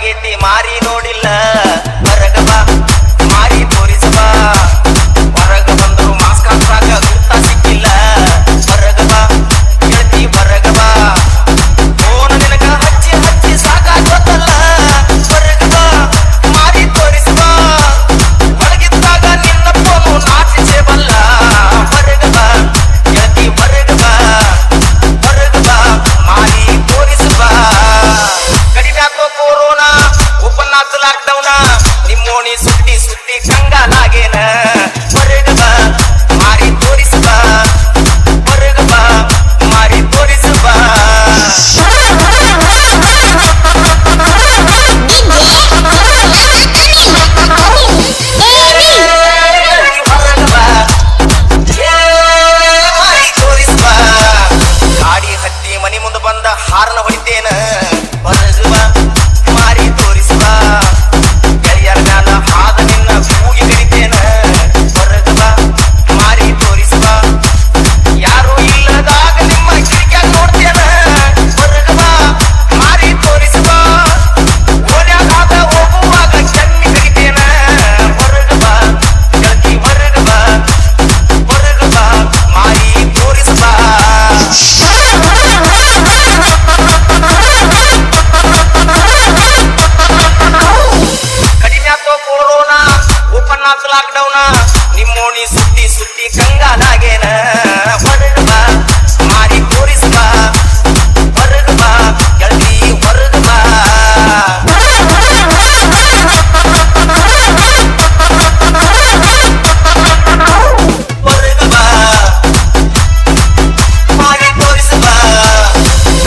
ಒಳಗೇತಿ ಮಾರಿ ನೋಡಿಲ್ಲ ಹೊರಗ ಬಾ ಮಾರಿ ತೋರಿಸ ಬಾ ಹೊರಗ ಬಂದ್ರು ಮಾಸ್ಕ್ ಹಾಕಾಗ ಗುರ್ತ ಸಿಕ್ಕಿಲ್ಲ ಹೊರಗ ಬಾ ಗೆಳತಿ ಹೊರಗ ಬಾ ಫೋನ ನಿನಗ ಹಚ್ಚಿ ಹಚ್ಚಿ ಸಾಕಾಗೋತಲ್ಲ ಹೊರಗ ಬಾ ಮಾರಿ ತೋರಿಸ ಬಾ ಒಳಗಿದ್ದಾಗ ನಿನ್ನ ಫೋನು ನಾಚಿಸೇಬಲ್ಲ ಹೊರಗ ಬಾ ಗೆಳತಿ ಹೊರಗ ಬಾ ಹೊರಗ ಬಾ ಮಾರಿ ತೋರಿಸ ಬಾ ಕೊರೋನಾ ಓಪನ್ ಆತು ಲಾಕ್ಡೌನ್ ನಿಮ್ಮೋಣಿ ಸುತ್ತಿ ಸುತ್ತಿ ಕಂಗಾಲಾಗೇನ ಹೊರಗ ಬಾ ಮಾರಿ ತೋರಿಸ ಬಾ ಹೊರಗ ಬಾ ಮಾರಿ ತೋರಿಸ ಬಾ ಹೊರಗ ಬಾ ಮಾರಿ ತೋರಿಸ ಬಾ ಗಾಡಿ ಹತ್ತಿ ಮನಿ ಮುಂದೆ ಬಂದ ಹಾರನ ಹೊಡಿತೇನ ಹೊರಗ ಬಾ ಮಾರಿ ತೋರಿಸ ಬಾ ಗೆಳೆಯರ ಮ್ಯಾಲ ಹಾದ ನಿನ್ನ ಕೂಗಿ ಕರಿತೇನ ಹೊರಗ ಬಾ ಮಾರಿ ತೋರಿಸ ಬಾ ಯಾರು ಇಲ್ಲದಾಗ ನಿಮ್ಮ ಕಿರಿಕ್ಯಾಗ ನೋಡ್ತೇನ ಹೊರಗ ಬಾ ಮಾರಿ ತೋರಿಸ ಬಾ ಓಡ್ಯಾಗಾದ ಹೋಗುವಾಗ ಚನ್ನಿ ಕರಿತೇನ ಹೊರಗ ಬಾ ಗೆಳತಿ ಹೊರಗ ಬಾ ಮಾರಿ ತೋರಿಸ ಬಾ ಕೊರೋನಾ ಓಪನ್ ಆತು ಲಾಕ್ಡೌನ್ ನಿಮ್ಮೋಣಿ ಸುತ್ತಿ ಸುತ್ತಿ ಕಂಗಾಲಾಗೇನ ಹೊರಗ ಬಾ ಮಾರಿ ತೋರಿಸ ಬಾ ಹೊರಗ ಬಾ ಗೆಳತಿ ಹೊರಗ ಬಾ ಹೊರಗ ಬಾ ಮಾರಿ ತೋರಿಸ ಬಾ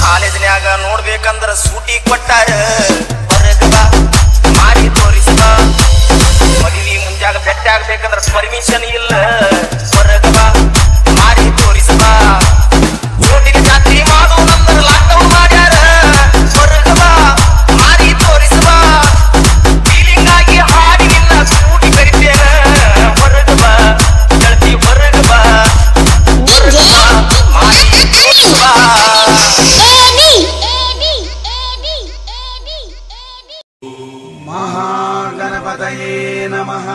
ಕಾಲೇಜ್ನ್ಯಾಗ ನೋಡ್ಬೇಕಂದ್ರ ಸೂಟಿ ಕೊಟ್ಟಾರ ಹೊರಗ ಬಾ ಮಾರಿ ತೋರಿಸ ಬಾ ಮದುವೆ ಮುಂಜಾಗ ಬೆಟ್ಟ ಆಗ್ಬೇಕಂದ್ರ ಪರ್ಮಿಷನ್ ಇಲ್ಲ ಹೊರಗ ಬಾ ಮಾರಿ ತೋರಿಸ ಬಾ ಜೋಟಿಗೆ ಜಾತ್ರೆ ಮಾಡೋದಂದ್ರ ಲಾಕ್ಡೌನ್ ಮಾಡ್ಯಾರ ಹೊರಗ ಬಾ ಮಾರಿ ತೋರಿಸ ಬಾ ಫೀಲಿಂಗ್ ಆಗಿ ಹಾಡಿ ನಿನ್ನ ಕೂಡಿ ಕರಿತೇನ ಹೊರಗ ಬಾ ಗೆಳತಿ ಹೊರಗ ಬಾ ಮಾರಿ ತೋರಿಸ ಬಾ ಮಹಾಗಣಪತಯೇ ನಮಃ.